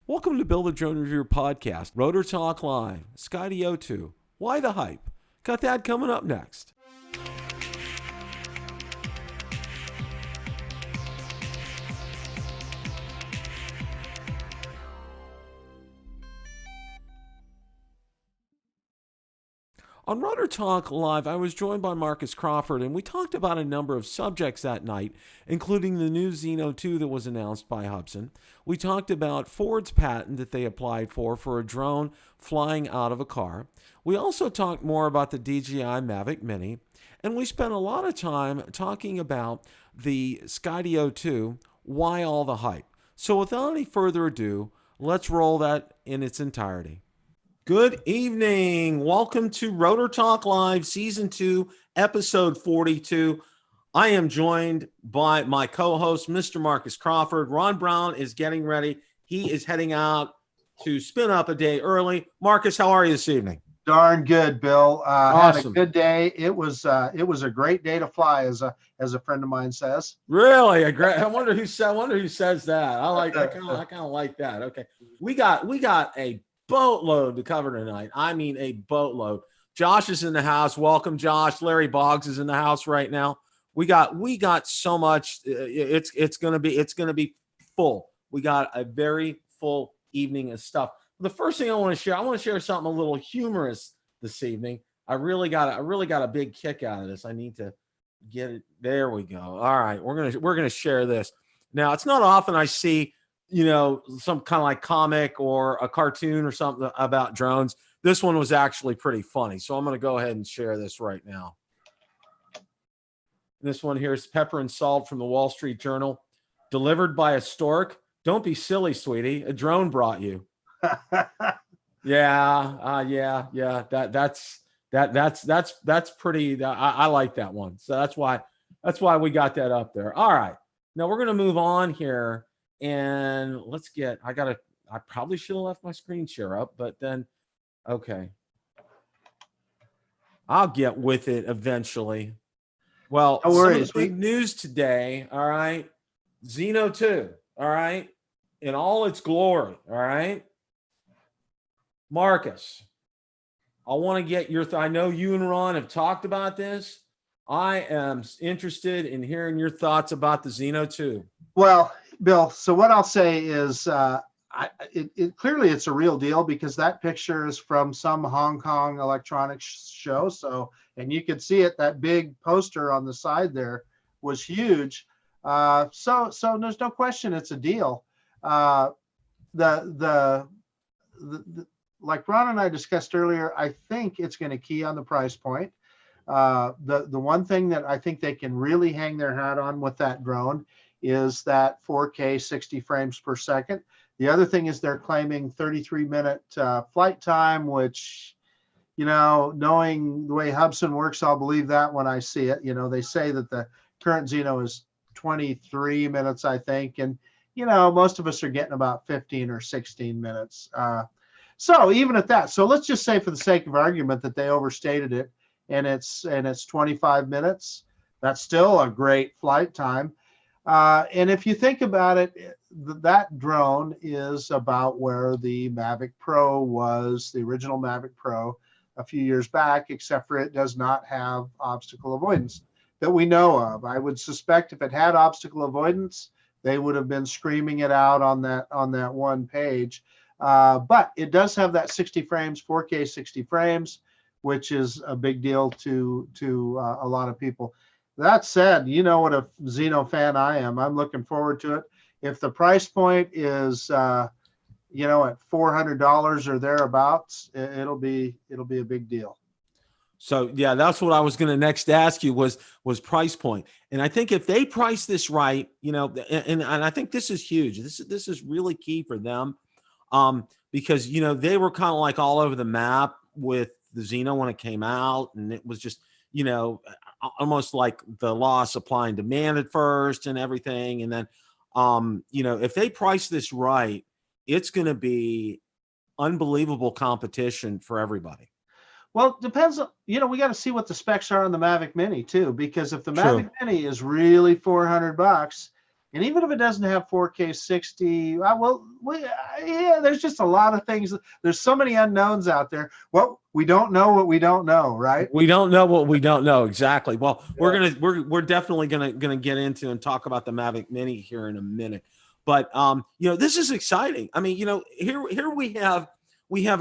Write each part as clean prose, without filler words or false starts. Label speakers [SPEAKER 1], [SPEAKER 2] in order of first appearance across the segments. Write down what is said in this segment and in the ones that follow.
[SPEAKER 1] Welcome to Bill the Drone Reviewer podcast, Rotor Talk Live Skydio 2. Why the hype? Got that coming up next. On Rotor Talk Live, I was joined by Marcus Crawford, and we talked about a number of subjects that night, including the new Zino 2 that was announced by Hubsan. We talked about Ford's patent that they applied for a drone flying out of a car. We also talked more about the DJi Mavic Mini, and we spent a lot of time talking about the Skydio 2, why all the hype. So without any further ado, let's roll that in its entirety. Good evening. Welcome to Rotor Talk Live Season 2, Episode 42. I am joined by my co-host, Mr. Marcus Crawford. Ron Brown is getting ready. He is heading out to spin up a day early. Marcus, how are you this evening?
[SPEAKER 2] Darn good, Bill.
[SPEAKER 1] Awesome.
[SPEAKER 2] Had a good day. It was a great day to fly, as a friend of mine says.
[SPEAKER 1] Really? I wonder who says that. I kind of like that. Okay. We got a boatload to cover tonight. I mean, a boatload. Josh is in the house. Welcome, Josh. Larry Boggs is in the house right now. We got so much. It's gonna be full. We got a very full evening of stuff. The first thing I want to share something a little humorous this evening. I really got a big kick out of this. I need to get it. There we go. All right, we're gonna share this. Now, it's not often I see, some kind of like comic or a cartoon or something about drones. This one was actually pretty funny. So I'm going to go ahead and share this right now. This one here is Pepper and Salt from the Wall Street Journal. Delivered by a stork. Don't be silly, sweetie. A drone brought you. Yeah. That's pretty. I like that one. So that's why we got that up there. All right. Now we're going to move on here. And I probably should have left my screen share up, but then, okay. I'll get with it eventually. Well,
[SPEAKER 2] no worries.
[SPEAKER 1] Some of the big news today, all right, Zino 2, all right, in all its glory, all right. Marcus, I want to get your I know you and Ron have talked about this. I am interested in hearing your thoughts about the Zino 2.
[SPEAKER 2] Well, Bill, so what I'll say is clearly it's a real deal, because that picture is from some Hong Kong electronics show. So, and you could see it, that big poster on the side there was huge. So there's no question it's a deal. The like Ron and I discussed earlier, I think it's going to key on the price point. The one thing that I think they can really hang their hat on with that drone is that 4K 60 frames per second. The other thing is they're claiming 33-minute flight time, which, knowing the way Hubsan works, I'll believe that when I see it. They say that the current Zino is 23 minutes, I think. And, most of us are getting about 15 or 16 minutes. So even at that, so let's just say for the sake of argument that they overstated it and it's 25 minutes. That's still a great flight time. And if you think about it, that drone is about where the Mavic Pro was, the original Mavic Pro, a few years back, except for it does not have obstacle avoidance that we know of. I would suspect if it had obstacle avoidance, they would have been screaming it out on that one page. But it does have that 60 frames, 4K 60 frames, which is a big deal to a lot of people. That said, what a Zino fan I am. I'm looking forward to it. If the price point is, at $400 or thereabouts, it'll be a big deal.
[SPEAKER 1] So yeah, that's what I was going to next ask you was price point. And I think if they price this right, and I think this is huge. This is really key for them, because they were kind of like all over the map with the Zino when it came out, and it was just almost like the law of supply and demand at first and everything. And then, if they price this right, it's going to be unbelievable competition for everybody.
[SPEAKER 2] Well, it depends. We got to see what the specs are on the Mavic Mini too, because if the
[SPEAKER 1] True.
[SPEAKER 2] Mavic Mini is really $400, And even if it doesn't have 4K 60, yeah, there's just a lot of things. There's so many unknowns out there. Well, we don't know what we don't know, right?
[SPEAKER 1] We don't know what we don't know. Exactly. Well,
[SPEAKER 2] Yeah.
[SPEAKER 1] we're definitely gonna get into and talk about the Mavic Mini here in a minute. But this is exciting. I mean, here we have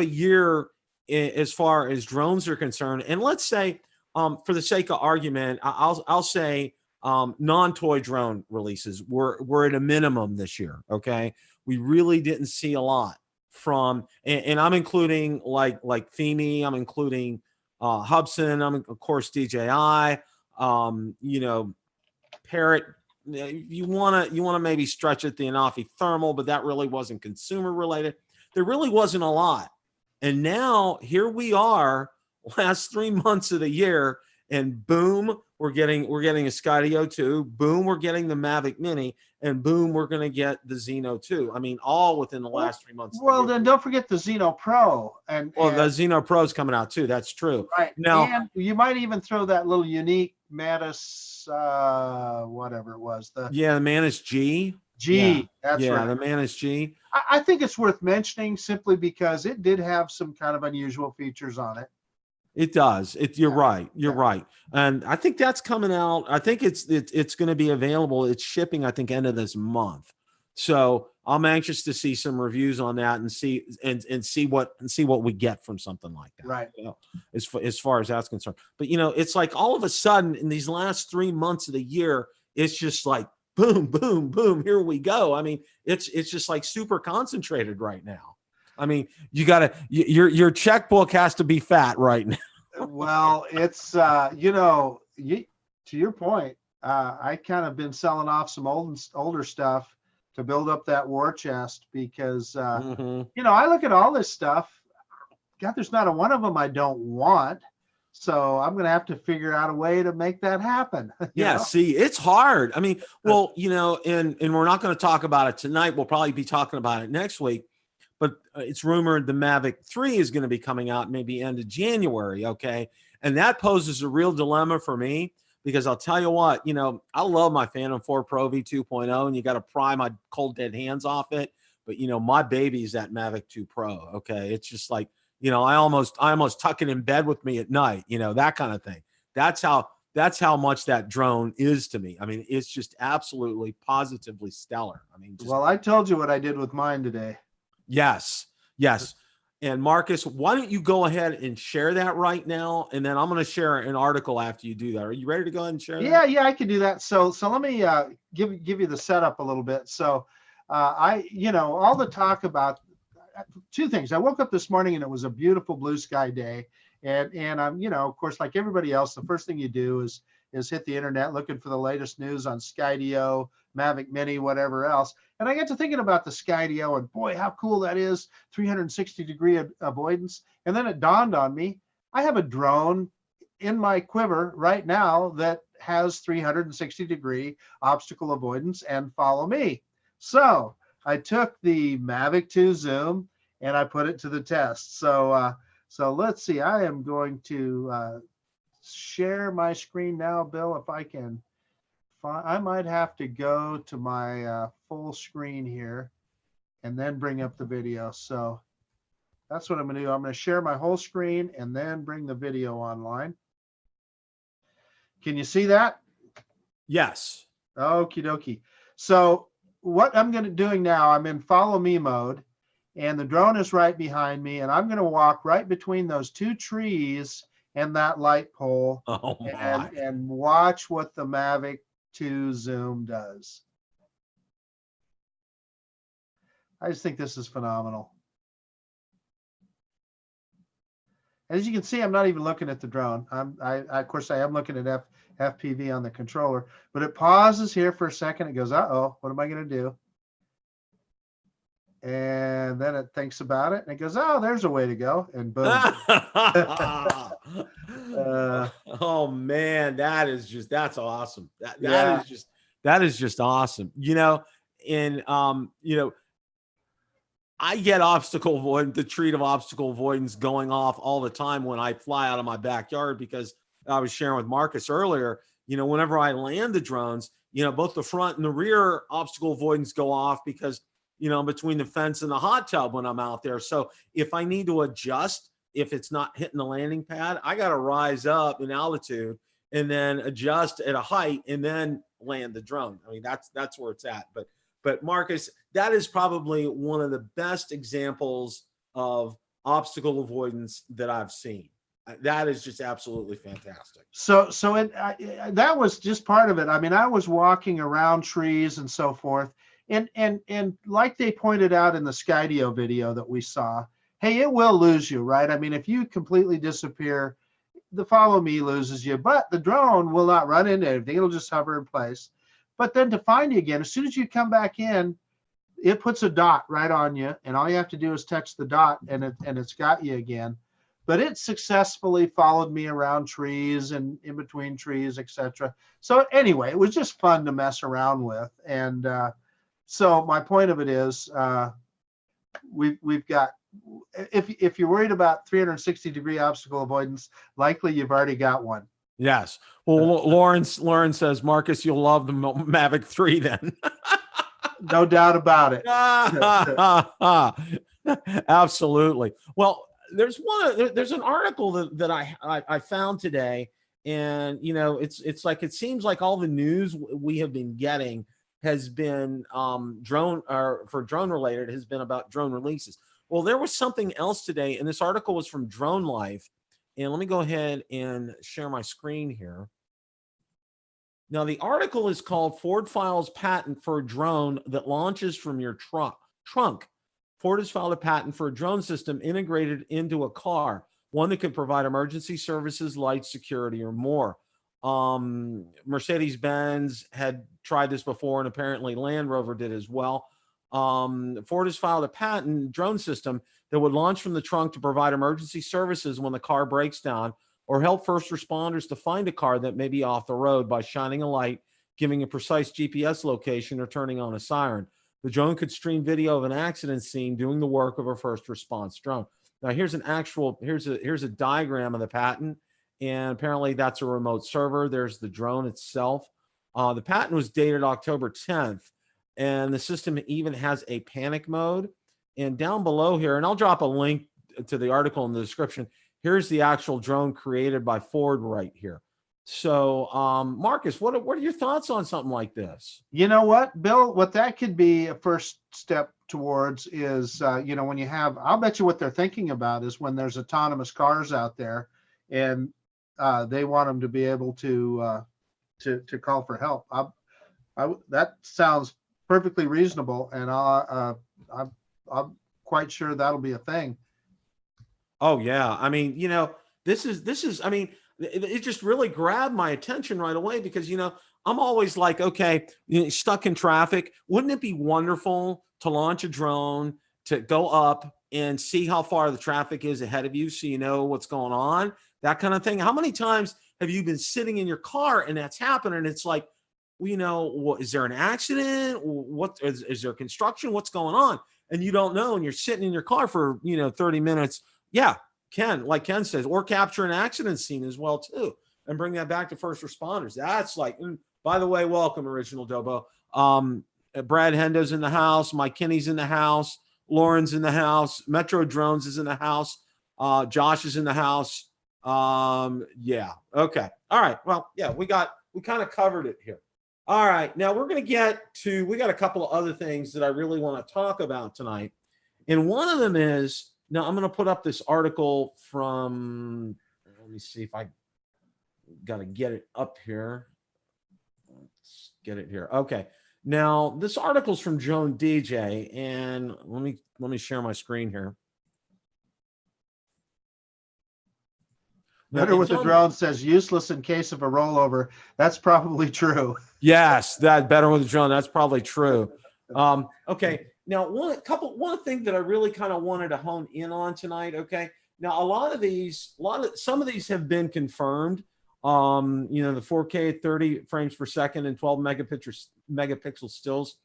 [SPEAKER 1] a year as far as drones are concerned. And let's say, for the sake of argument, I'll say non-toy drone releases were at a minimum this year. Okay. We really didn't see a lot from, and I'm including like Theme, I'm including Hubson, I'm of course DJi, Parrot. You wanna maybe stretch it the Anafi Thermal, but that really wasn't consumer related. There really wasn't a lot, and now here we are, last 3 months of the year, and boom, we're getting a Skydio 2. Boom, we're getting the Mavic Mini, and boom, we're going to get the Zino 2. I mean, all within the last 3 months.
[SPEAKER 2] Well, then don't forget the Zino Pro.
[SPEAKER 1] The Zino Pro is coming out too. That's true.
[SPEAKER 2] Right.
[SPEAKER 1] Now,
[SPEAKER 2] and you might even throw that little unique Mantis, whatever it was. The
[SPEAKER 1] Mantis G.
[SPEAKER 2] That's right.
[SPEAKER 1] The Mantis G.
[SPEAKER 2] I think it's worth mentioning simply because it did have some kind of unusual features on it.
[SPEAKER 1] It does. You're right. You're right. And I think that's coming out. I think it's going to be available. It's shipping, I think, end of this month. So I'm anxious to see some reviews on that and see what we get from something like that.
[SPEAKER 2] Right.
[SPEAKER 1] As far as that's concerned. But it's like all of a sudden in these last 3 months of the year, it's just like boom, boom, boom. Here we go. I mean, it's just like super concentrated right now. I mean, your checkbook has to be fat right now.
[SPEAKER 2] Well, it's to your point, I kind of been selling off some older stuff to build up that war chest because I look at all this stuff. God, there's not a one of them I don't want. So I'm going to have to figure out a way to make that happen.
[SPEAKER 1] See, it's hard. I mean, well, and we're not going to talk about it tonight. We'll probably be talking about it next week. But it's rumored the Mavic 3 is going to be coming out maybe end of January, okay? And that poses a real dilemma for me because I'll tell you what, I love my Phantom 4 Pro V2.0, and you got to pry my cold dead hands off it. But, my baby is that Mavic 2 Pro, okay? It's just like, I almost tuck it in bed with me at night, that kind of thing. That's how much that drone is to me. I mean, it's just absolutely, positively stellar. I mean,
[SPEAKER 2] well, I told you what I did with mine today.
[SPEAKER 1] Yes. And Marcus, why don't you go ahead and share that right now? And then I'm going to share an article after you do that. Are you ready to go ahead and share that?
[SPEAKER 2] Yeah, I can do that. So let me give you the setup a little bit. So all the talk about two things. I woke up this morning and it was a beautiful blue sky day. And I'm, of course, like everybody else, the first thing you do is hit the internet looking for the latest news on Skydio, Mavic Mini, whatever else. And I got to thinking about the Skydio and boy, how cool that is, 360-degree avoidance. And then it dawned on me, I have a drone in my quiver right now that has 360-degree obstacle avoidance and follow me. So I took the Mavic 2 Zoom and I put it to the test. So let's see, I am going to share my screen now, Bill, if I can. I might have to go to my full screen here and then bring up the video. So that's what I'm going to do. I'm going to share my whole screen and then bring the video online. Can you see that?
[SPEAKER 1] Yes.
[SPEAKER 2] Okie dokie. So what I'm going to doing now, I'm in follow me mode and the drone is right behind me and I'm going to walk right between those two trees and that light pole and watch what the Mavic 2 Zoom does. I just think this is phenomenal. As you can see, I'm not even looking at the drone. Of course, I am looking at FPV on the controller, but it pauses here for a second. It goes, uh-oh, what am I going to do? And then it thinks about it and it goes, oh, there's a way to go. And boom.
[SPEAKER 1] Oh man, that's awesome. That is just awesome. I get obstacle avoidance, the treat of obstacle avoidance going off all the time when I fly out of my backyard because I was sharing with Marcus earlier, whenever I land the drones, both the front and the rear obstacle avoidance go off because, between the fence and the hot tub when I'm out there. So if I need to adjust, if it's not hitting the landing pad, I got to rise up in altitude and then adjust at a height and then land the drone. I mean, that's where it's at. But Marcus, that is probably one of the best examples of obstacle avoidance that I've seen. That is just absolutely fantastic.
[SPEAKER 2] So that was just part of it. I mean, I was walking around trees and so forth, and like they pointed out in the Skydio video that we saw, hey, it will lose you, right? I mean, if you completely disappear, the follow me loses you, but the drone will not run into anything. It'll just hover in place. But then to find you again, as soon as you come back in, it puts a dot right on you, and all you have to do is touch the dot, and it's got you again. But it successfully followed me around trees and in between trees, etc. So anyway, it was just fun to mess around with. And so my point of it is, we've got, if you're worried about 360-degree obstacle avoidance, likely you've already got one.
[SPEAKER 1] Yes. Well, Lauren says, Marcus, you'll love the Mavic 3 then.
[SPEAKER 2] No doubt about it.
[SPEAKER 1] Absolutely. Well, there's an article that I found today, and it's like, it seems like all the news we have been getting has been drone related, has been about drone releases. Well, there was something else today, and this article was from Drone Life. And let me go ahead and share my screen here. Now, the article is called Ford Files Patent for a Drone That Launches from Your Trunk. Ford has filed a patent for a drone system integrated into a car, one that can provide emergency services, light, security, or more. Mercedes-Benz had tried this before, and apparently Land Rover did as well. Ford has filed a patent drone system that would launch from the trunk to provide emergency services when the car breaks down, or help first responders to find a car that may be off the road by shining a light, giving a precise GPS location, or turning on a siren. The drone could stream video of an accident scene doing the work of a first response drone. Now, here's a diagram of the patent, and apparently that's a remote server. There's the drone itself. The patent was dated October 10th, and the system even has a panic mode. And down below here, and I'll drop a link to the article in the description, here's the actual drone created by Ford right here. So, Marcus, what are your thoughts on something like this?
[SPEAKER 2] You know what, Bill, what that could be a first step towards is, when you have, I'll bet you what they're thinking about is when there's autonomous cars out there and they want them to be able to call for help. That sounds perfectly reasonable, and I'm quite sure that'll be a thing.
[SPEAKER 1] Oh yeah, I mean, this is. I mean, it just really grabbed my attention right away because I'm always like, okay, stuck in traffic. Wouldn't it be wonderful to launch a drone to go up and see how far the traffic is ahead of you, so you know what's going on, that kind of thing? How many times have you been sitting in your car and that's happening? It's like, is there an accident? What is there construction? What's going on? And you don't know, and you're sitting in your car for 30 minutes. Yeah, like Ken says, or capture an accident scene as well too, and bring that back to first responders. That's like, by the way, welcome, Original Dobo. Brad Hendo's in the house, Mike Kinney's in the house, Lauren's in the house, Metro Drones is in the house, Josh is in the house. Yeah, okay, all right. Well, yeah, we kind of covered it here. All right, now we're going to we got a couple of other things that I really want to talk about tonight. And one of them is, now I'm going to put up this article from, let me see if I got to get it up here. Let's get it here. Okay. Now this article's from Joan DJ, and let me share my screen here.
[SPEAKER 2] Better with the drone says useless in case of a rollover. That's probably true.
[SPEAKER 1] Yes, that Better with the Drone. That's probably true. Okay. Now, one thing that I really kind of wanted to hone in on tonight. Okay. Now, some of these have been confirmed. The 4K at 30 frames per second and 12 megapixel stills.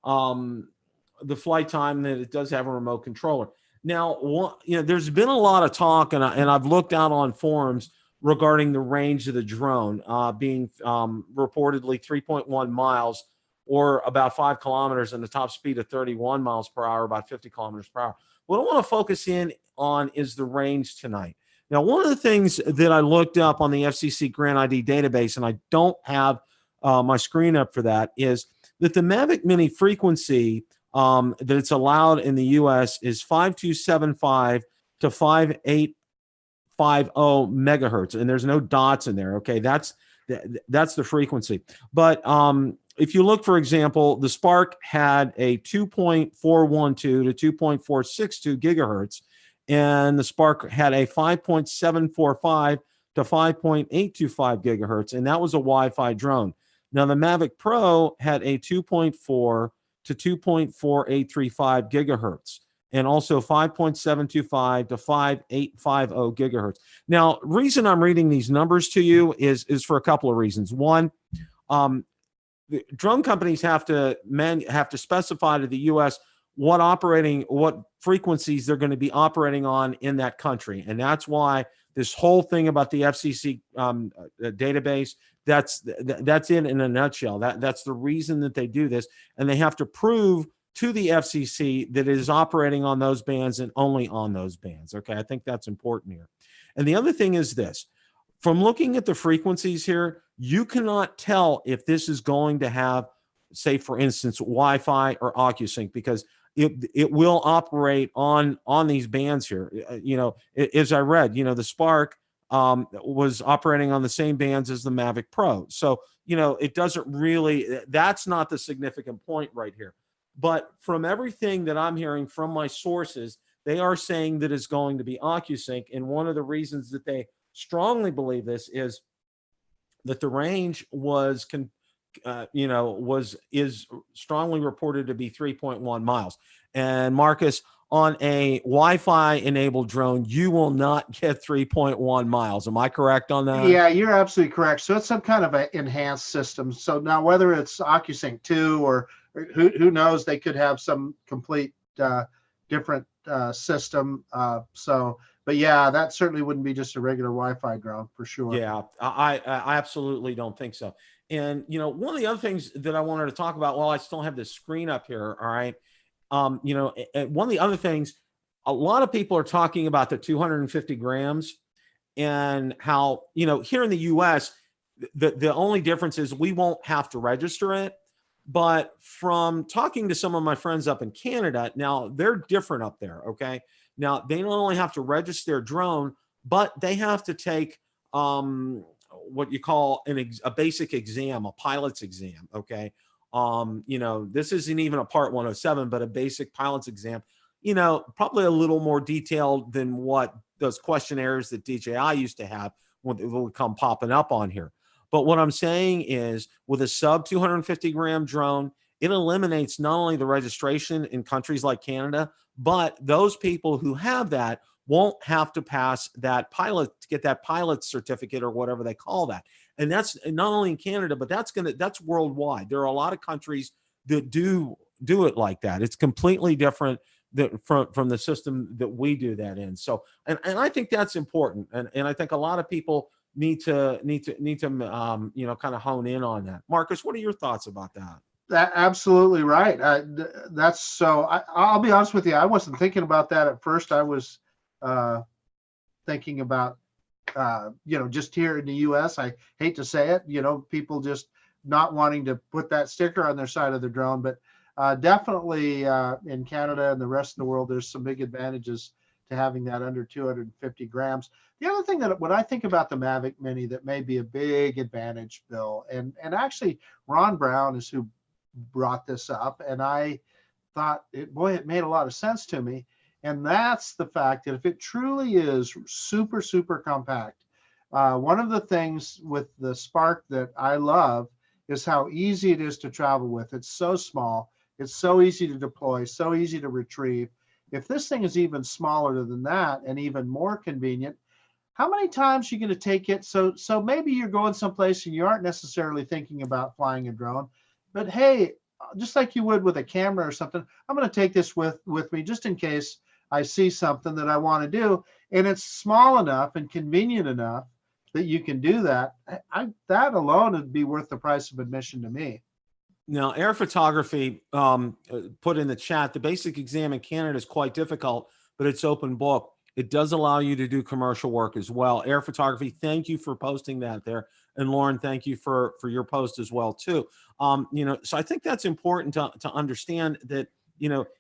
[SPEAKER 1] The flight time that it does have a remote controller. Now, there's been a lot of talk, and I've looked out on forums regarding the range of the drone, being reportedly 3.1 miles or about 5 kilometers and the top speed of 31 miles per hour, about 50 kilometers per hour. What I want to focus in on is the range tonight. Now, one of the things that I looked up on the FCC Grant ID database, and I don't have my screen up for that, is that the Mavic Mini frequency that it's allowed in the U.S. is 5275 to 5850 megahertz, and there's no dots in there. Okay, that's the frequency. But if you look, for example, the Spark had a 2.412 to 2.462 gigahertz, and the Spark had a 5.745 to 5.825 gigahertz, and that was a Wi-Fi drone. Now, the Mavic Pro had a 2.4 to 2.4835 gigahertz, and also 5.725 to 5.850 gigahertz. Now, reason I'm reading these numbers to you is for a couple of reasons. One, the drone companies have to specify to the U.S. what frequencies they're going to be operating on in that country, and that's why this whole thing about the FCC database, that's it in a nutshell. That's the reason that they do this, and they have to prove to the FCC that it is operating on those bands and only on those bands. Okay, I think that's important here. And the other thing is this: from looking at the frequencies here, you cannot tell if this is going to have, say, for instance, Wi-Fi or OcuSync, because it will operate on these bands here. As I read, the Spark was operating on the same bands as the Mavic Pro. So, it doesn't really, that's not the significant point right here. But from everything that I'm hearing from my sources, they are saying that it's going to be OcuSync. And one of the reasons that they strongly believe this is that the range is strongly reported to be 3.1 miles. And Marcus, on a Wi-Fi enabled drone, you will not get 3.1 miles. Am I correct on that?
[SPEAKER 2] Yeah, you're absolutely correct. So it's some kind of an enhanced system. So now whether it's OcuSync 2 or who knows, they could have some complete different system. But yeah, that certainly wouldn't be just a regular Wi-Fi drone for sure.
[SPEAKER 1] Yeah, I absolutely don't think so. And, one of the other things that I wanted to talk about while I still have this screen up here, all right, one of the other things, a lot of people are talking about the 250 grams and how, here in the U.S., the only difference is we won't have to register it. But from talking to some of my friends up in Canada, now they're different up there, okay? Now, they not only have to register their drone, but they have to take what you call a basic exam, a pilot's exam, okay? This isn't even a Part 107, but a basic pilot's exam, probably a little more detailed than what those questionnaires that DJi used to have when they would come popping up on here. But what I'm saying is, with a sub 250 gram drone, it eliminates not only the registration in countries like Canada, but those people who have that won't have to pass that pilot to get that pilot certificate or whatever they call that. And that's not only in Canada, but that's worldwide. There are a lot of countries that do it like that. It's completely different from the system that we do that in. So, and I think that's important. And I think a lot of people need to kind of hone in on that. Marcus, what are your thoughts about that?
[SPEAKER 2] Absolutely right. That's so. I'll be honest with you. I wasn't thinking about that at first. I was thinking about just here in the U.S. I hate to say it. People just not wanting to put that sticker on their side of their drone, but definitely in Canada and the rest of the world, there's some big advantages to having that under 250 grams. The other thing that when I think about the Mavic Mini that may be a big advantage, Bill, and actually Ron Brown is who brought this up, and I thought, it made a lot of sense to me, and that's the fact that if it truly is super, super compact, one of the things with the Spark that I love is how easy it is to travel with. It's so small, it's so easy to deploy, so easy to retrieve. If this thing is even smaller than that and even more convenient, how many times are you going to take it? So maybe you're going someplace and you aren't necessarily thinking about flying a drone, but hey, just like you would with a camera or something, I'm going to take this with me just in case I see something that I want to do. And it's small enough and convenient enough that you can do that, that alone would be worth the price of admission to me.
[SPEAKER 1] Now, air photography, put in the chat, the basic exam in Canada is quite difficult, but it's open book. It does allow you to do commercial work as well. Air photography, thank you for posting that there. And Lauren, thank you for your post as well, too. So I think that's important to understand that,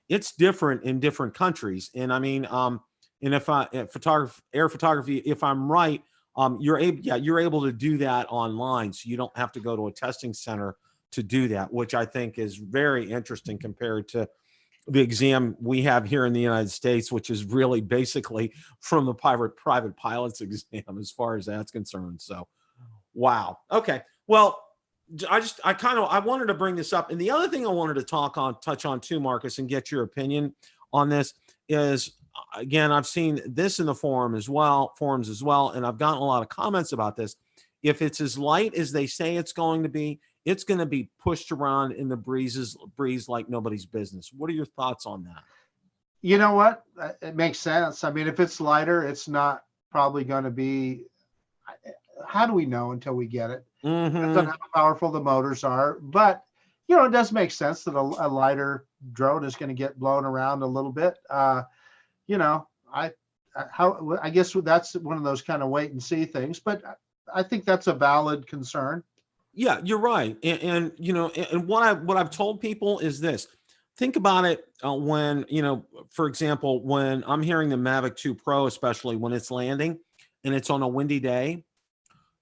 [SPEAKER 1] it's different in different countries. And I mean, and if air photography, if I'm right, you're able to do that online. So you don't have to go to a testing center to do that, which I think is very interesting compared to the exam we have here in the United States, which is really basically from the private pilot's exam as far as that's concerned. So, wow. Okay. Well, I wanted to bring this up. And the other thing I wanted to touch on too, Marcus, and get your opinion on this is, again, I've seen this in the forums as well, and I've gotten a lot of comments about this. If it's as light as they say it's going to be, it's going to be pushed around in the breeze like nobody's business. What are your thoughts on that?
[SPEAKER 2] You know what? It makes sense. I mean, if it's lighter, it's not probably going to be. How do we know until we get it? Depends on how powerful the motors are. But, it does make sense that a lighter drone is going to get blown around a little bit. I guess that's one of those kind of wait and see things. But I think that's a valid concern.
[SPEAKER 1] Yeah, you're right. And what I've told people is this. Think about it when, for example, when I'm hearing the Mavic 2 Pro, especially when it's landing and it's on a windy day,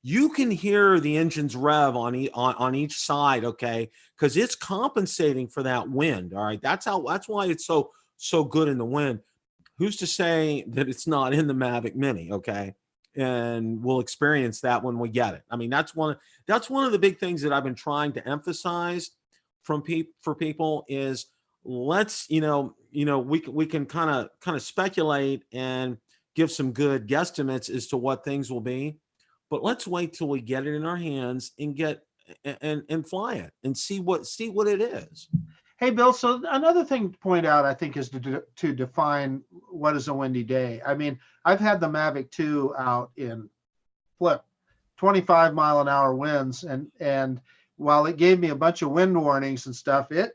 [SPEAKER 1] you can hear the engines rev on each side, okay? Because it's compensating for that wind, all right? That's why it's so good in the wind. Who's to say that it's not in the Mavic Mini, okay? And we'll experience that when we get it. I mean, that's one of the big things that I've been trying to emphasize for people is let's, we can kind of speculate and give some good guesstimates as to what things will be, but let's wait till we get it in our hands and and fly it and see what it is.
[SPEAKER 2] Hey, Bill, so another thing to point out, I think, is to define what is a windy day. I mean, I've had the Mavic 2 out in 25 mile an hour winds, and while it gave me a bunch of wind warnings and stuff, it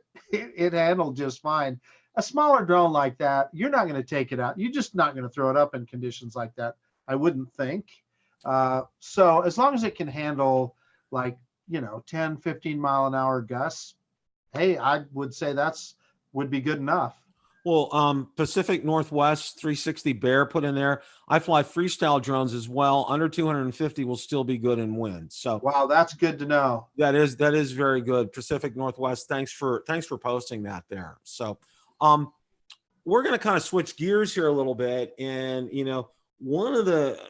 [SPEAKER 2] handled just fine. A smaller drone like that, you're not going to take it out. You're just not going to throw it up in conditions like that, I wouldn't think. So as long as it can handle 10, 15 mile an hour gusts, hey, I would say would be good enough.
[SPEAKER 1] Well, Pacific Northwest 360 Bear put in there. I fly freestyle drones as well. Under 250 will still be good in wind. So
[SPEAKER 2] wow, that's good to know.
[SPEAKER 1] That is very good. Pacific Northwest. Thanks for posting that there. So, we're going to kind of switch gears here a little bit, and one of the,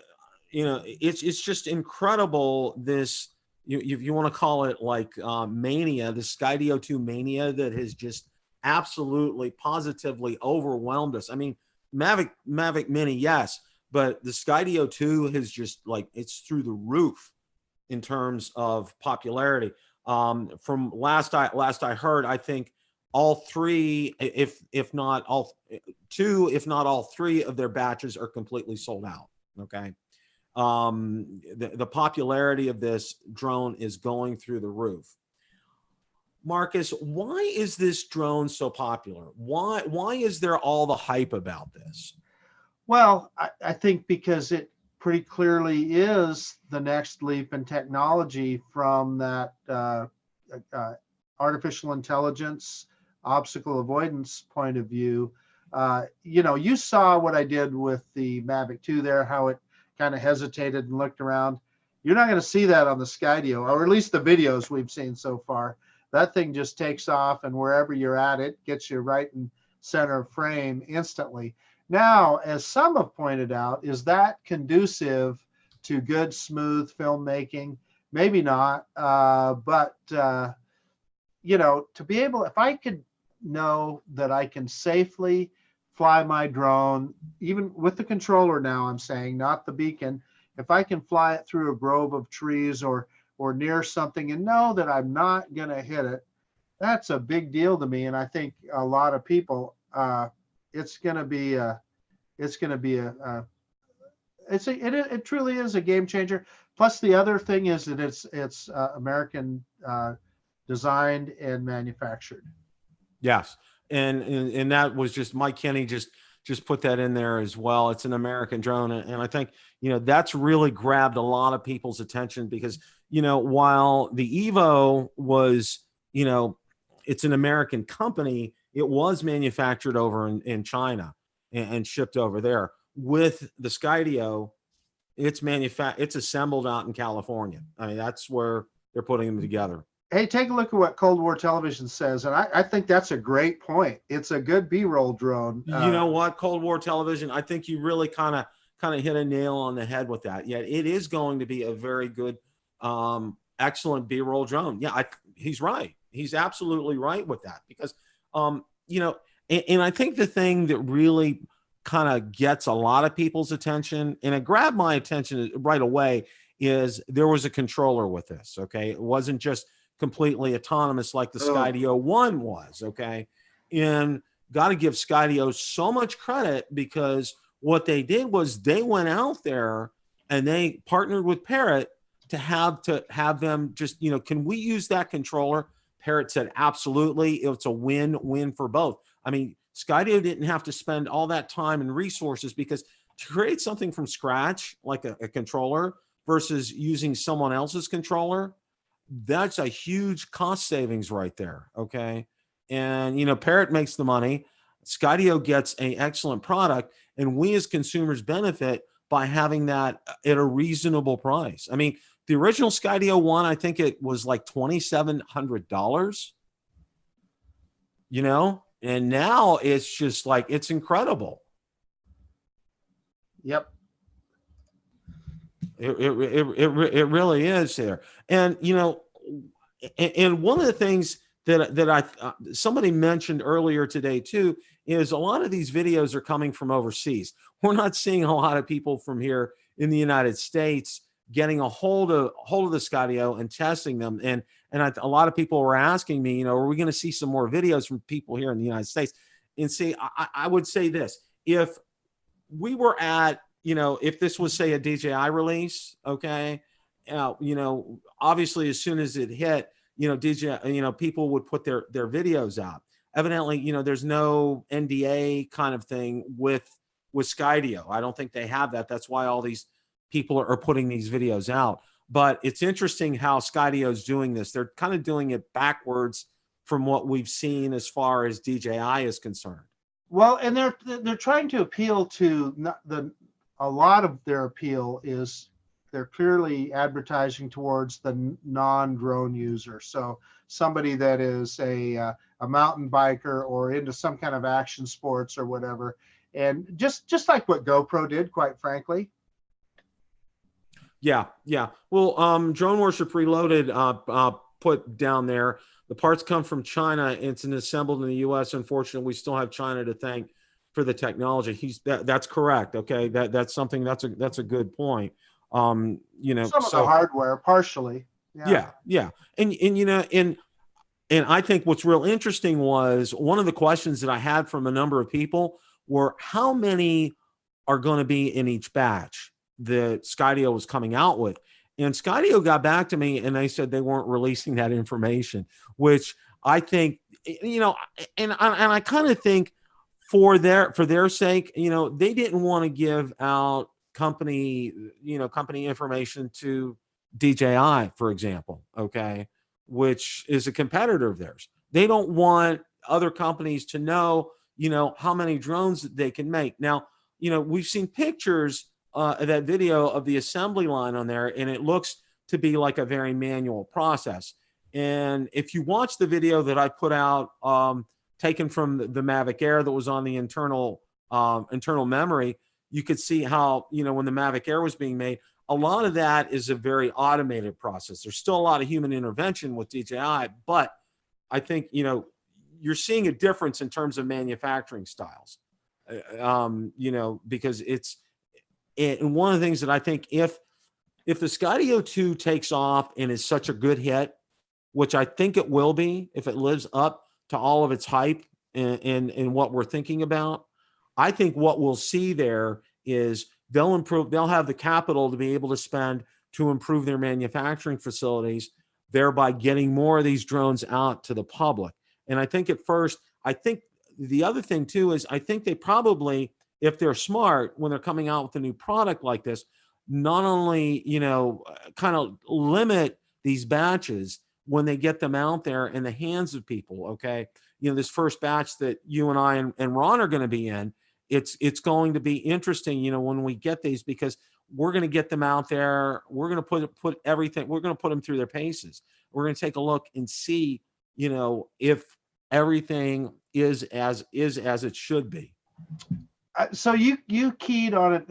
[SPEAKER 1] it's just incredible this. You want to call it like mania, the Skydio 2 mania that has just absolutely positively overwhelmed us. I mean, Mavic Mini, yes, but the Skydio 2 has just it's through the roof in terms of popularity. From last I heard, I think all three, if not all two, if not all three of their batches are completely sold out. Okay. The popularity of this drone is going through the roof. Marcus, why is this drone so popular? Why is there all the hype about this?
[SPEAKER 2] Well, I think because it pretty clearly is the next leap in technology from that artificial intelligence, obstacle avoidance point of view. You saw what I did with the Mavic 2 there, how it kind of hesitated and looked around. You're not going to see that on the Skydio, or at least the videos we've seen so far. That thing just takes off, and wherever you're at, it gets you right in center of frame instantly. Now, as some have pointed out, is that conducive to good, smooth filmmaking? Maybe not, but to be able, if I could know that I can safely fly my drone, even with the controller now, I'm saying, not the beacon, if I can fly it through a grove of trees or near something and know that I'm not going to hit it, that's a big deal to me. And I think a lot of people, it truly is a game changer. Plus, the other thing is that it's American designed and manufactured.
[SPEAKER 1] Yes, and that was just Mike Kenny just put that in there as well. It's an American drone, and I think that's really grabbed a lot of people's attention because while the Evo was it's an American company, it was manufactured over in China and shipped over there. With the Skydio, it's assembled out in California. I mean, that's where they're putting them together.
[SPEAKER 2] Hey, take a look at what Cold War Television says, and I think that's a great point. It's a good B-roll drone.
[SPEAKER 1] You know what, Cold War Television, I think you really kind of hit a nail on the head with that. Yeah, it is going to be a very good, excellent B-roll drone. Yeah, he's right. He's absolutely right with that because, and I think the thing that really kind of gets a lot of people's attention, and it grabbed my attention right away, is there was a controller with this. Okay, it wasn't just completely autonomous like the Skydio 1 was. Okay, and got to give Skydio so much credit because what they did was they went out there and they partnered with Parrot to have them just, can we use that controller? Parrot said, absolutely. It's a win-win for both. I mean, Skydio didn't have to spend all that time and resources because to create something from scratch, like a controller versus using someone else's controller, that's a huge cost savings right there. Okay. And, Parrot makes the money. Skydio gets an excellent product, and we as consumers benefit by having that at a reasonable price. I mean, the original Skydio 1, I think it was like $2,700, and now it's just like, it's incredible.
[SPEAKER 2] Yep.
[SPEAKER 1] It really is there. And, and one of the things that somebody mentioned earlier today too, is a lot of these videos are coming from overseas. We're not seeing a lot of people from here in the United States getting a hold of the Skydio and testing them. And a lot of people were asking me, are we going to see some more videos from people here in the United States? And see, I would say this: if we were at, if this was say a DJi release, okay, obviously as soon as it hit, DJ, people would put their videos out. Evidently, there's no NDA kind of thing with Skydio. I don't think they have that. That's why all these people are putting these videos out. But it's interesting how Skydio is doing this. They're kind of doing it backwards from what we've seen as far as DJi is concerned.
[SPEAKER 2] Well, and they're trying to appeal to a lot of their appeal is they're clearly advertising towards the non-drone user. So somebody that is a mountain biker or into some kind of action sports or whatever. And just like what GoPro did, quite frankly.
[SPEAKER 1] Yeah. Well, Drone Worship Reloaded put down there, the parts come from China. It's assembled in the U.S. Unfortunately, we still have China to thank for the technology. That's correct. Okay, that's something that's a good point. Some of
[SPEAKER 2] the hardware partially.
[SPEAKER 1] Yeah. And I think what's real interesting was one of the questions that I had from a number of people were how many are going to be in each batch that Skydio was coming out with. And Skydio got back to me and they said they weren't releasing that information, which I think, and I kind of think for their sake, they didn't want to give out company information to DJi, for example, okay, which is a competitor of theirs. They don't want other companies to know, how many drones they can make. Now, we've seen pictures that video of the assembly line on there, and it looks to be like a very manual process. And if you watch the video that I put out, taken from the Mavic Air that was on the internal memory, you could see how, when the Mavic Air was being made, a lot of that is a very automated process. There's still a lot of human intervention with DJi, but I think, you're seeing a difference in terms of manufacturing styles, because and one of the things that I think if the Skydio 2 takes off and is such a good hit, which I think it will be, if it lives up to all of its hype and what we're thinking about, I think what we'll see there is they'll have the capital to be able to spend to improve their manufacturing facilities, thereby getting more of these drones out to the public. And I think at first, I think the other thing too is I think they probably, if they're smart, when they're coming out with a new product like this, not only, kind of limit these batches when they get them out there in the hands of people. Okay. This first batch that you and I and Ron are going to be in, it's going to be interesting, when we get these, because we're going to get them out there. We're going to put everything, we're going to put them through their paces. We're going to take a look and see, if everything is as it should be.
[SPEAKER 2] So you keyed on it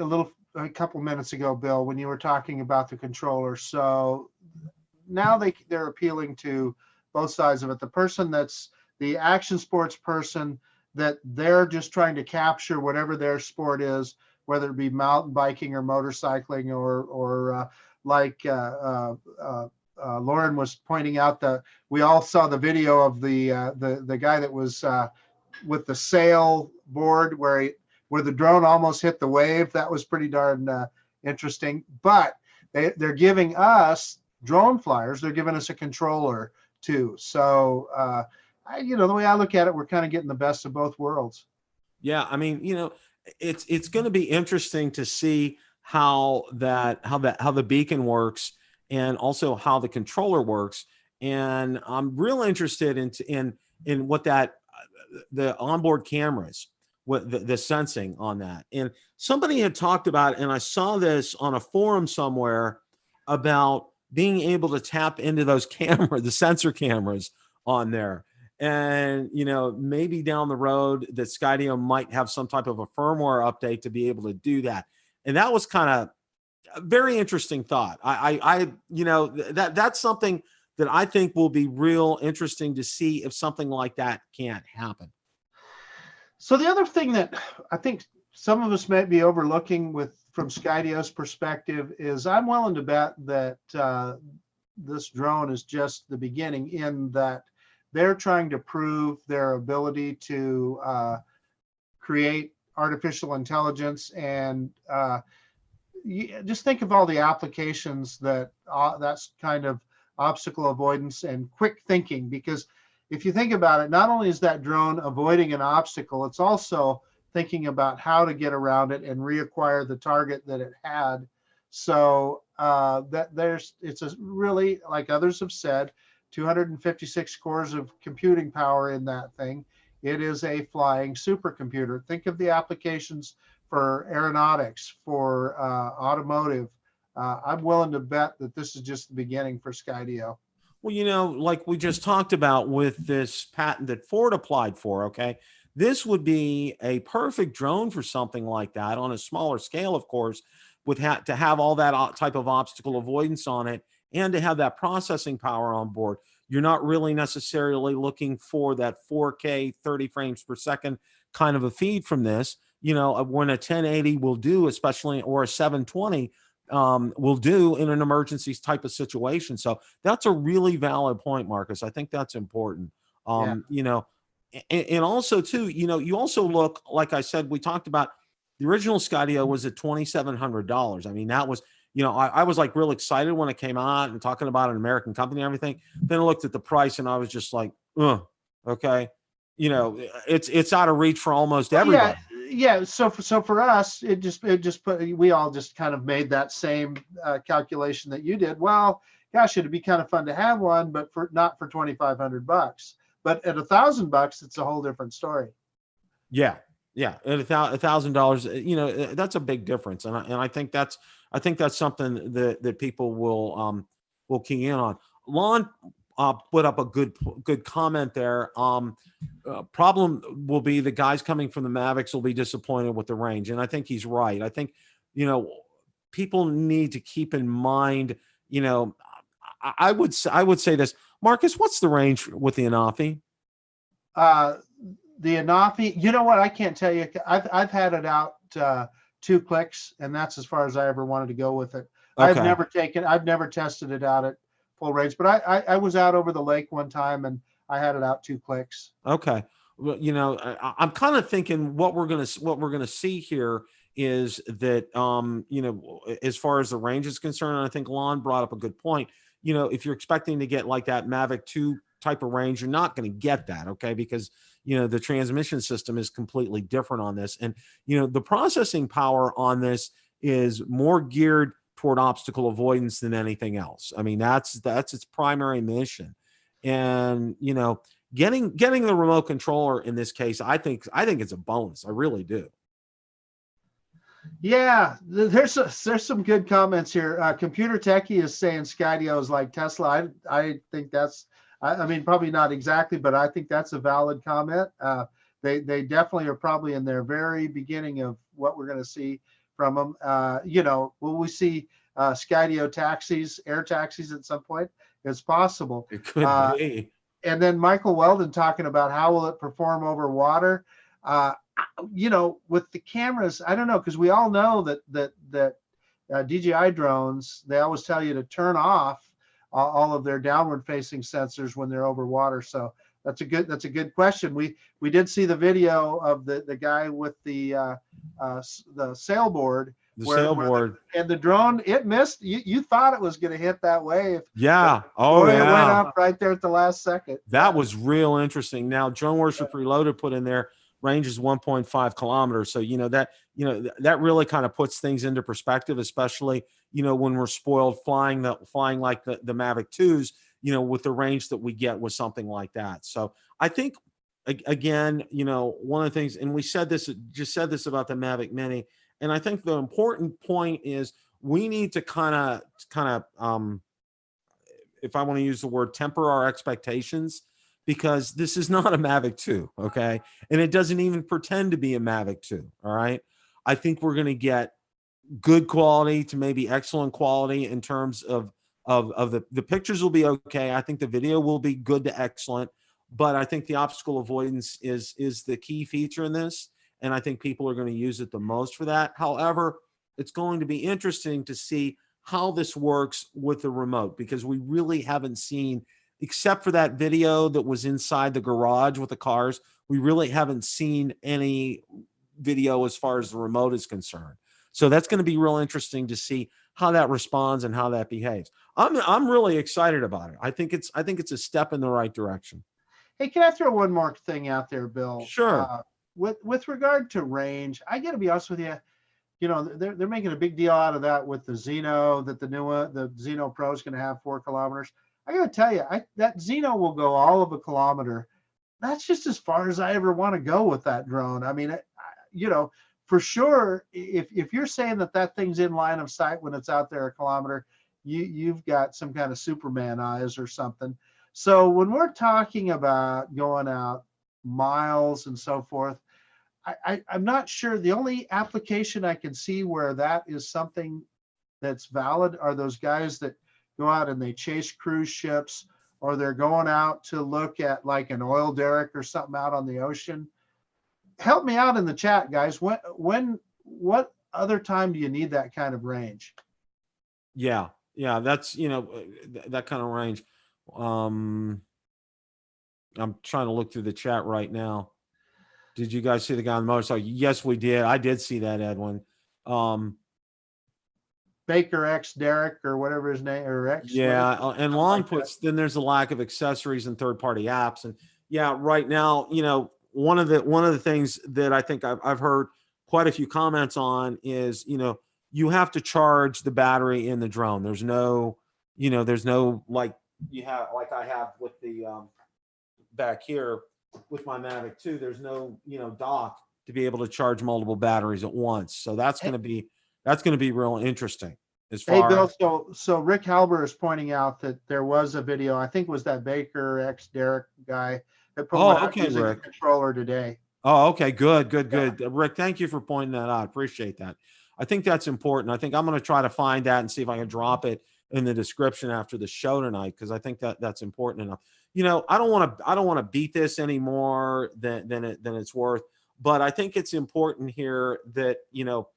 [SPEAKER 2] a couple minutes ago, Bill, when you were talking about the controller. So now they're appealing to both sides of it. The person that's the action sports person, that they're just trying to capture whatever their sport is, whether it be mountain biking or motorcycling, or like Lauren was pointing out, we all saw the video of the guy that was with the sail board where the drone almost hit the wave. That was pretty darn interesting. But they're giving us drone flyers. They're giving us a controller too. So the way I look at it, we're kind of getting the best of both worlds.
[SPEAKER 1] Yeah, I mean, it's going to be interesting to see how the beacon works, and also how the controller works. And I'm real interested in what the onboard cameras, what the sensing on that. And somebody had talked about, and I saw this on a forum somewhere, about being able to tap into those the sensor cameras on there. And, maybe down the road that Skydio might have some type of a firmware update to be able to do that. And that was kind of a very interesting thought. That's something that I think will be real interesting to see if something like that can't happen.
[SPEAKER 2] So the other thing that I think some of us might be overlooking from Skydio's perspective is, I'm willing to bet that this drone is just the beginning, in that they're trying to prove their ability to create artificial intelligence. And just think of all the applications that's kind of obstacle avoidance and quick thinking. Because if you think about it, not only is that drone avoiding an obstacle, it's also thinking about how to get around it and reacquire the target that it had. So it's a really, like others have said, 256 cores of computing power in that thing. It is a flying supercomputer. Think of the applications for aeronautics, for automotive. I'm willing to bet that this is just the beginning for Skydio.
[SPEAKER 1] Well, like we just talked about with this patent that Ford applied for, okay, this would be a perfect drone for something like that, on a smaller scale, of course, with to have all that type of obstacle avoidance on it, and to have that processing power on board. You're not really necessarily looking for that 4K 30 frames per second kind of a feed from this. When a 1080 will do, especially, or a 720 will do in an emergency type of situation. So that's a really valid point, Marcus. I think that's important. And also too, you also look, like I said, we talked about the original Skydio was at $2,700. I mean, that was, I was like real excited when it came out and talking about an American company and everything. Then I looked at the price and I was just like, okay. It's out of reach for almost everybody.
[SPEAKER 2] Yeah. So for us, we all just kind of made that same calculation that you did. Well, gosh, it'd be kind of fun to have one, but not for $2,500. But at $1,000, it's a whole different story.
[SPEAKER 1] Yeah. At $1,000, that's a big difference, and I think that's something that people will key in on. Lon put up a good comment there. Problem will be the guys coming from the Mavics will be disappointed with the range, and I think he's right. I think people need to keep in mind. I would say this, Marcus. What's the range with the Anafi?
[SPEAKER 2] The Anafi, you know what? I can't tell you. I've had it out 2 clicks, and that's as far as I ever wanted to go with it. Okay. I've never tested it out at full range, but I was out over the lake one time and I had it out 2 clicks.
[SPEAKER 1] Okay. Well, I'm kind of thinking what we're gonna see here is that, you know, as far as the range is concerned, I think Lon brought up a good point. You know, if you're expecting to get like that Mavic 2 type of range, you're not going to get that, okay? Because, you know, the transmission system is completely different on this. And, you know, the processing power on this is more geared toward obstacle avoidance than anything else. I mean, that's its primary mission. And, you know, getting the remote controller in this case, I think it's a bonus. I really do.
[SPEAKER 2] Yeah, there's some good comments here. Computer Techie is saying Skydio is like Tesla. I think that's, I mean, probably not exactly, but I think that's a valid comment. They definitely are probably in their very beginning of what we're going to see from them. You know, will we see Skydio taxis, air taxis at some point? It's possible.
[SPEAKER 1] It could be.
[SPEAKER 2] And then Michael Weldon talking about how will it perform over water. You know, with the cameras, I don't know, because we all know that DJi drones, they always tell you to turn off all of their downward facing sensors when they're over water. So that's a good question. We did see the video of the guy with the sailboard. And the drone, it missed. You thought it was going to hit that wave.
[SPEAKER 1] Yeah. Oh,
[SPEAKER 2] boy,
[SPEAKER 1] yeah.
[SPEAKER 2] It went up right there at the last second.
[SPEAKER 1] That was real interesting. Now, Drone Worship Reloaded put in there range is 1.5 kilometers. So, you know, that really kind of puts things into perspective, especially, you know, when we're spoiled flying like the Mavic 2s, you know, with the range that we get with something like that. So I think, again, you know, one of the things, and we said this about the Mavic Mini, and I think the important point is we need to kind of, if I want to use the word, temper our expectations, because this is not a Mavic 2, okay? And it doesn't even pretend to be a Mavic 2, all right? I think we're going to get good quality to maybe excellent quality in terms of the pictures will be okay. I think the video will be good to excellent, but I think the obstacle avoidance is the key feature in this, and I think people are going to use it the most for that. However, it's going to be interesting to see how this works with the remote, because we really haven't seen, except for that video that was inside the garage with the cars, we really haven't seen any video as far as the remote is concerned. So that's going to be real interesting to see how that responds and how that behaves. I'm really excited about it. I think it's a step in the right direction.
[SPEAKER 2] Hey, can I throw one more thing out there, Bill?
[SPEAKER 1] Sure.
[SPEAKER 2] With regard to range, I got to be honest with you. You know, they're making a big deal out of that with the Zino, that the Zino Pro is going to have 4 kilometers. I got to tell you, that Zino will go all of a kilometer. That's just as far as I ever want to go with that drone. I mean, you know, for sure, if you're saying that thing's in line of sight when it's out there a kilometer, you've got some kind of Superman eyes or something. So when we're talking about going out miles and so forth, I'm not sure. The only application I can see where that is something that's valid are those guys that go out and they chase cruise ships, or they're going out to look at like an oil derrick or something out on the ocean. Help me out in the chat, guys. What other time do you need that kind of range?
[SPEAKER 1] Yeah, that's, you know, that kind of range. I'm trying to look through the chat right now. Did you guys see the guy on the motorcycle? Yes, we did. I did see that, Edwin.
[SPEAKER 2] Baker X Derrick or whatever his name, or X.
[SPEAKER 1] Yeah, and Lon puts, then there's a lack of accessories and third-party apps. And yeah, right now, you know, one of the things that I think I've heard quite a few comments on is, you know, you have to charge the battery in the drone. There's no, you know, like you have, like I have with the back here with my Mavic 2, there's no, you know, dock to be able to charge multiple batteries at once. So that's going to be real interesting. As far,
[SPEAKER 2] hey Bill, so Rick Halber is pointing out that there was a video, I think it was that Baker X Derrick guy that put out using Rick. The controller today.
[SPEAKER 1] Oh, okay, good. Rick, thank you for pointing that out. Appreciate that. I think that's important. I think I'm going to try to find that and see if I can drop it in the description after the show tonight, because I think that's important enough. You know, I don't want to beat this any more than it's worth, but I think it's important here that, you know,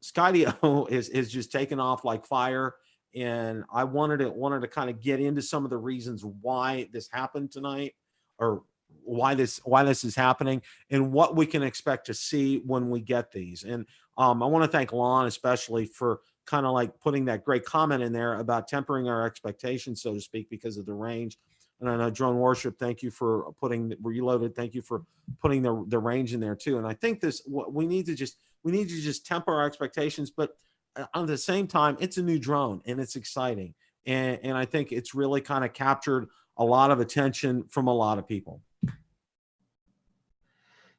[SPEAKER 1] Skydio is just taken off like fire, and I wanted to kind of get into some of the reasons why this happened tonight, or why this is happening, and what we can expect to see when we get these. And I want to thank Lon especially for kind of like putting that great comment in there about tempering our expectations, so to speak, because of the range. And I know Drone Worship, thank you for putting Reloaded. Thank you for putting the range in there too. And I think we need to just temper our expectations, but at the same time, it's a new drone and it's exciting. And I think it's really kind of captured a lot of attention from a lot of people.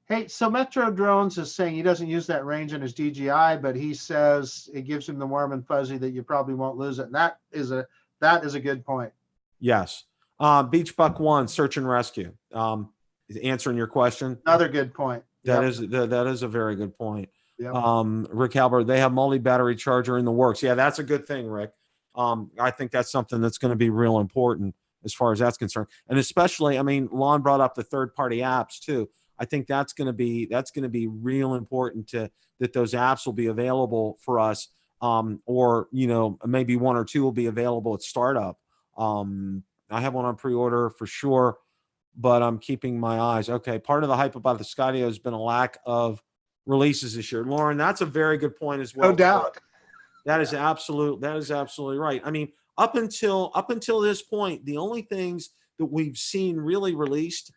[SPEAKER 2] Hey, so Metro Drones is saying he doesn't use that range in his DJI, but he says it gives him the warm and fuzzy that you probably won't lose it. And that is a good point.
[SPEAKER 1] Yes. Beach Buck One, search and rescue. Is answering your question.
[SPEAKER 2] Another good point.
[SPEAKER 1] That is a very good point.
[SPEAKER 2] Yep.
[SPEAKER 1] Rick Halbert, they have multi-battery charger in the works. Yeah, that's a good thing, Rick. I think that's something that's going to be real important as far as that's concerned. And especially, I mean, Lon brought up the third-party apps too. I think that's going to be real important that those apps will be available for us, or maybe one or two will be available at startup. I have one on pre-order for sure, but I'm keeping my eyes. Okay, part of the hype about the Skydio has been a lack of releases this year. Lauren, that's a very good point as well.
[SPEAKER 2] No doubt.
[SPEAKER 1] That is absolutely right. I mean, up until this point, the only things that we've seen really released,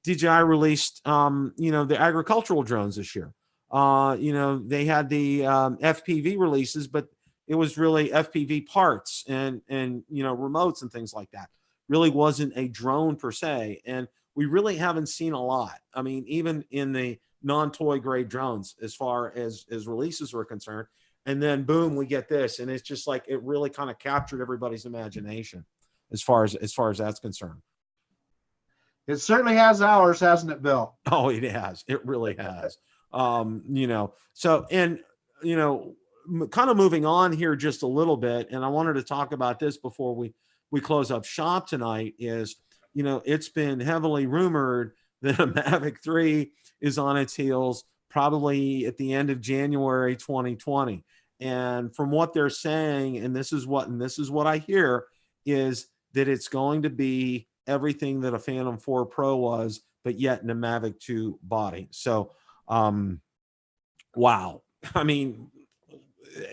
[SPEAKER 1] DJI released, the agricultural drones this year. They had the FPV releases, but it was really FPV parts and remotes and things like that. Really wasn't a drone per se, and we really haven't seen a lot. I mean, even in the non-toy grade drones, as far as releases were concerned, and then boom, we get this, and it's just like it really kind of captured everybody's imagination as far as that's concerned.
[SPEAKER 2] It certainly has ours, hasn't it, Bill?
[SPEAKER 1] Oh, it has. It really has. So, and, kind of moving on here just a little bit, and I wanted to talk about this before we close up shop tonight is, it's been heavily rumored that a Mavic 3 is on its heels probably at the end of January 2020. And from what they're saying, and this is what I hear, is that it's going to be everything that a Phantom 4 Pro was, but yet in a Mavic 2 body. So, wow. I mean,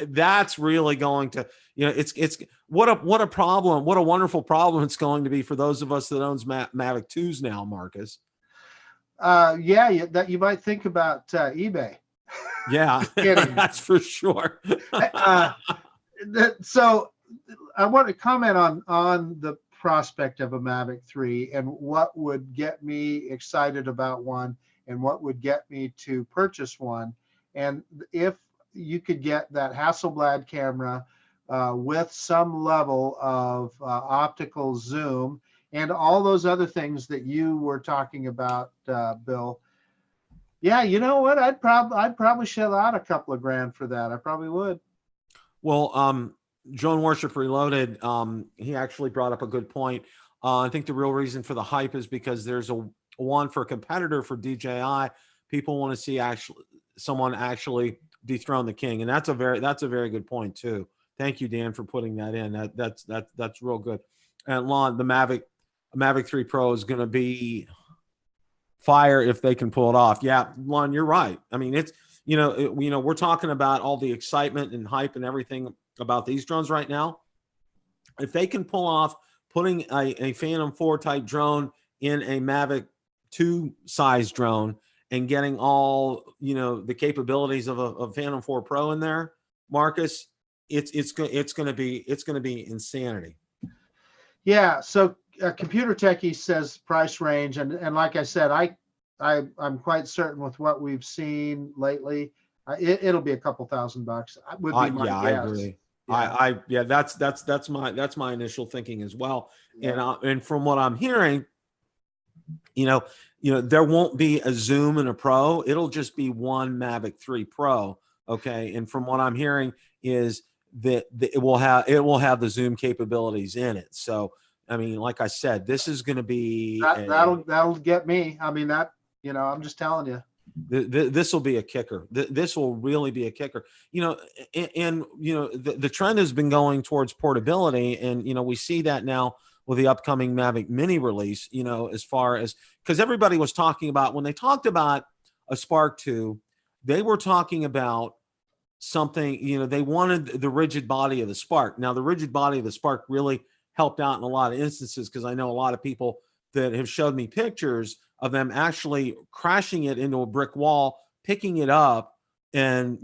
[SPEAKER 1] that's really going to, it's what a problem, what a wonderful problem it's going to be for those of us that owns Mavic 2s now, Marcus.
[SPEAKER 2] That you might think about eBay.
[SPEAKER 1] Yeah, that's for sure.
[SPEAKER 2] So I want to comment on the prospect of a Mavic 3 and what would get me excited about one and what would get me to purchase one. And if you could get that Hasselblad camera with some level of optical zoom and all those other things that you were talking about, Bill. Yeah, you know what? I'd probably shell out a couple of grand for that. I probably would.
[SPEAKER 1] Well, Drone Worship Reloaded, he actually brought up a good point. I think the real reason for the hype is because there's a one for a competitor for DJI. People want to see someone actually dethrone the king, and that's a very good point too. Thank you, Dan, for putting that in. That's real good. And Lon, the Mavic 3 Pro is going to be fire if they can pull it off. Yeah, Lon, you're right. I mean, it's we're talking about all the excitement and hype and everything about these drones right now. If they can pull off putting a Phantom 4 type drone in a Mavic 2 size drone and getting all the capabilities of a Phantom 4 Pro in there, Marcus, it's going to be insanity.
[SPEAKER 2] Yeah. So Computer Techie says price range, and like I said, I'm quite certain with what we've seen lately, it'll be a couple $1,000. Would be my guess.
[SPEAKER 1] I agree. Yeah. That's my initial thinking as well. Yeah. And from what I'm hearing, there won't be a Zoom and a Pro. It'll just be one Mavic 3 Pro. Okay. And from what I'm hearing is that it will have the Zoom capabilities in it. So, I mean, like I said, this is going to be
[SPEAKER 2] that'll get me. I mean, I'm just telling you.
[SPEAKER 1] This will be a kicker. This will really be a kicker. The trend has been going towards portability, and we see that now with the upcoming Mavic Mini release. As far as because everybody was talking about when they talked about a Spark 2, they were talking about something, they wanted the rigid body of the Spark. Now, the rigid body of the Spark really helped out in a lot of instances, because I know a lot of people that have showed me pictures of them actually crashing it into a brick wall, picking it up, and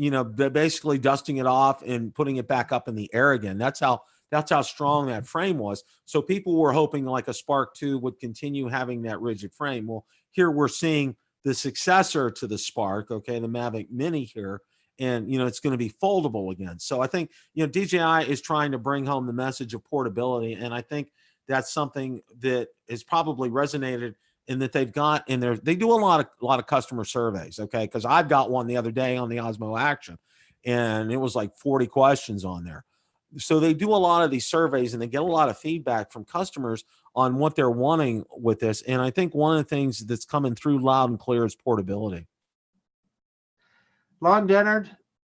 [SPEAKER 1] basically dusting it off and putting it back up in the air again. That's how strong that frame was. So people were hoping like a Spark 2 would continue having that rigid frame. Well, here we're seeing the successor to the Spark, okay, the Mavic Mini here, and it's going to be foldable again. So I think DJi is trying to bring home the message of portability, and I think that's something that has probably resonated, in that they've got in there. They do a lot of customer surveys, okay? Because I've got one the other day on the Osmo Action, and it was like 40 questions on there. So they do a lot of these surveys, and they get a lot of feedback from customers on what they're wanting with this. And I think one of the things that's coming through loud and clear is portability.
[SPEAKER 2] Lon Dennard,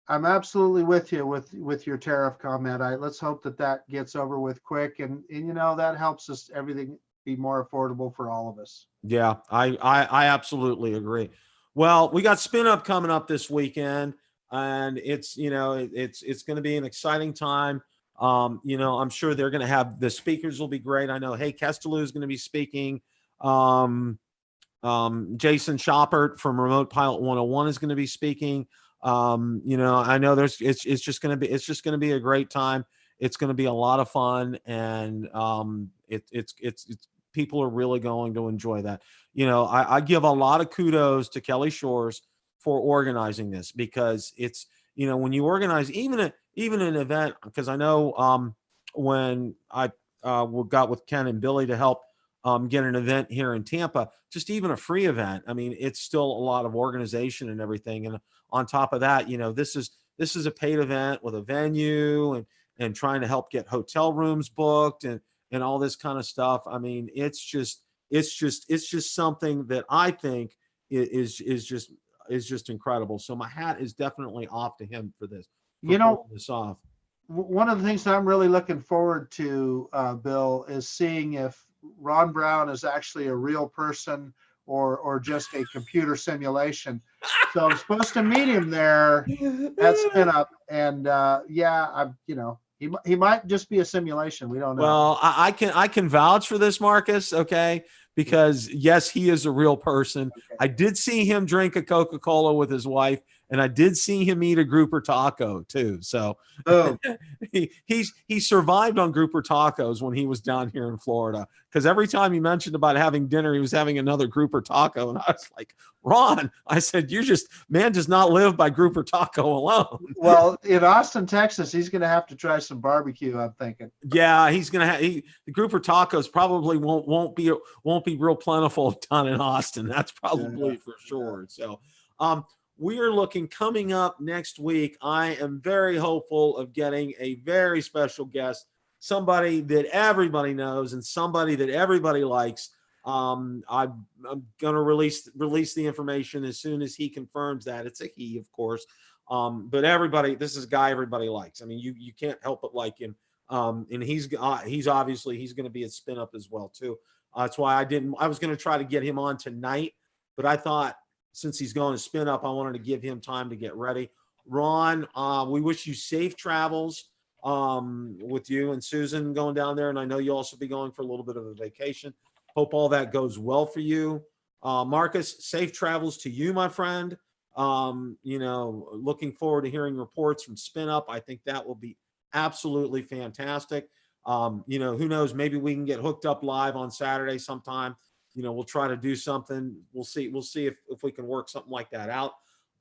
[SPEAKER 2] I'm absolutely with you with your tariff comment. Let's hope that gets over with quick, and that helps us everything be more affordable for all of us.
[SPEAKER 1] Yeah, I absolutely agree. Well, we got Spin Up coming up this weekend, and it's it's going to be an exciting time. I'm sure they're going to have, the speakers will be great. I know, hey, Kestelou is going to be speaking. Jason Shoppert from Remote Pilot 101 is going to be speaking. I know it's just going to be a great time. It's going to be a lot of fun, and it's people are really going to enjoy that. I give a lot of kudos to Kelly Shores for organizing this, because it's, when you organize even an event, because I know when I got with Ken and Billy to help get an event here in Tampa, just even a free event, I mean, it's still a lot of organization and everything. And on top of that, this is a paid event with a venue, and trying to help get hotel rooms booked, and all this kind of stuff. I mean, it's just something that I think is just incredible. So my hat is definitely off to him for this. Pulling this off.
[SPEAKER 2] One of the things that I'm really looking forward to, Bill, is seeing if Ron Brown is actually a real person or just a computer simulation. So I'm supposed to meet him there at Spin Up, and he might just be a simulation. We don't know.
[SPEAKER 1] Well, I can vouch for this, Marcus, okay? Because yes, he is a real person. Okay. I did see him drink a Coca-Cola with his wife, and I did see him eat a grouper taco too. So he survived on grouper tacos when he was down here in Florida, because every time he mentioned about having dinner, he was having another grouper taco. And I was like, Ron, I said, man does not live by grouper taco alone.
[SPEAKER 2] Well, in Austin, Texas, he's going to have to try some barbecue, I'm thinking.
[SPEAKER 1] Yeah, he's going to have the grouper tacos probably won't be real plentiful down in Austin. That's probably for sure. So, we are looking, coming up next week, I am very hopeful of getting a very special guest, somebody that everybody knows and somebody that everybody likes. I'm going to release the information as soon as he confirms that. It's a he, of course. But this is a guy everybody likes. I mean, you can't help but like him. And he's obviously, he's going to be at Spin Up as well too. That's why I was going to try to get him on tonight, but I thought, since he's going to Spin Up, I wanted to give him time to get ready. Ron, we wish you safe travels with you and Susan going down there. And I know you'll also be going for a little bit of a vacation. Hope all that goes well for you. Marcus, safe travels to you, my friend. Looking forward to hearing reports from Spin Up. I think that will be absolutely fantastic. Who knows, maybe we can get hooked up live on Saturday sometime. We'll try to do something. We'll see if we can work something like that out.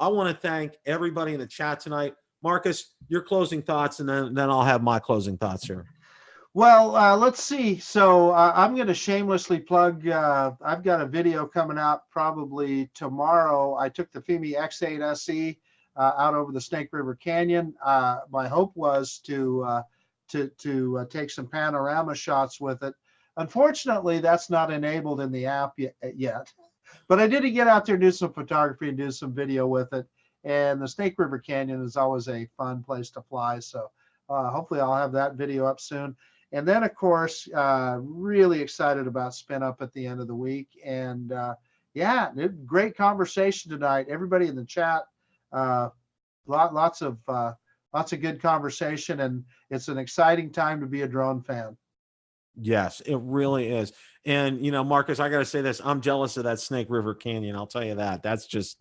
[SPEAKER 1] I want to thank everybody in the chat tonight. Marcus, your closing thoughts, and then I'll have my closing thoughts here.
[SPEAKER 2] Well, let's see. So I'm going to shamelessly plug, I've got a video coming out probably tomorrow. I took the FIMI X8 SE out over the Snake River Canyon. My hope was to take some panorama shots with it. Unfortunately, that's not enabled in the app yet. But I did get out there and do some photography and do some video with it. And the Snake River Canyon is always a fun place to fly. So hopefully I'll have that video up soon. And then, of course, really excited about Spin Up at the end of the week. And great conversation tonight. Everybody in the chat Lots of good conversation, and it's an exciting time to be a drone fan.
[SPEAKER 1] Yes, it really is. And Marcus, I got to say this: I'm jealous of that Snake River Canyon. I'll tell you that. That's just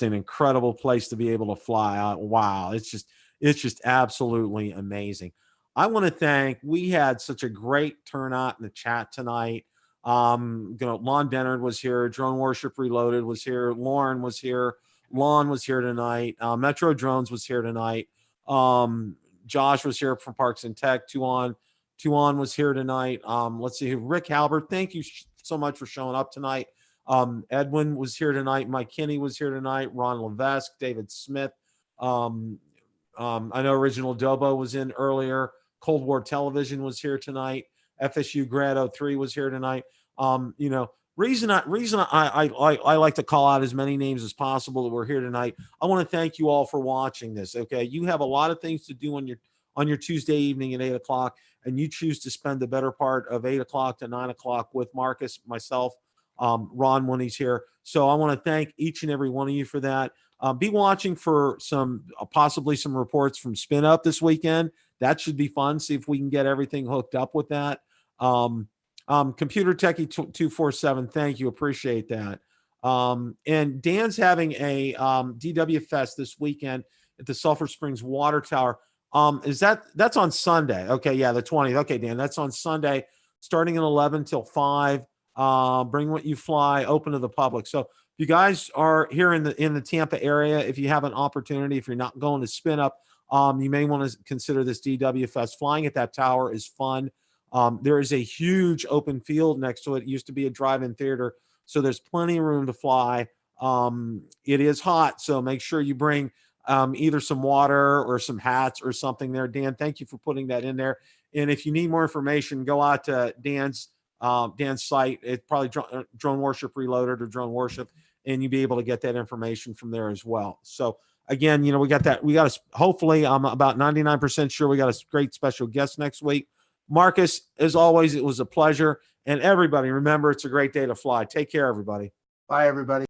[SPEAKER 1] an incredible place to be able to fly out. Wow, it's just absolutely amazing. I want to thank. We had such a great turnout in the chat tonight. Lon Dennard was here. Drone Worship Reloaded was here. Lauren was here. Lon was here tonight. Metro Drones was here tonight. Josh was here from Parks and Tech. Tuan was here tonight. Let's see. Rick Halbert, thank you so much for showing up tonight. Edwin was here tonight. Mike Kinney was here tonight. Ron Levesque, David Smith. I know Original Dobo was in earlier. Cold War Television was here tonight. FSU Grad 03 was here tonight. Reason I like to call out as many names as possible that were here tonight. I want to thank you all for watching this. Okay, you have a lot of things to do on your Tuesday evening at 8:00, and you choose to spend the better part of 8:00 to 9:00 with Marcus, myself, Ron when he's here. So I want to thank each and every one of you for that. Be watching for possibly some reports from Spin Up this weekend. That should be fun. See if we can get everything hooked up with that. Computer Techie 247, thank you, appreciate that. And Dan's having a DW Fest this weekend at the Sulphur Springs Water Tower. That's on Sunday? Okay, yeah, the 20th. Okay, Dan, that's on Sunday, starting at 11 till 5. Bring what you fly, open to the public. So if you guys are here in the Tampa area, if you have an opportunity, if you're not going to Spin Up, you may want to consider this DW Fest. Flying at that tower is fun. There is a huge open field next to it. It used to be a drive-in theater, so there's plenty of room to fly. It is hot, so make sure you bring either some water or some hats or something there. Dan, thank you for putting that in there. And if you need more information, go out to Dan's site. It's probably Drone Worship Reloaded or Drone Worship, and you'll be able to get that information from there as well. So again, we got that. We got hopefully, I'm about 99% sure we got a great special guest next week. Marcus, as always, it was a pleasure. And everybody, remember, it's a great day to fly. Take care, everybody.
[SPEAKER 2] Bye, everybody.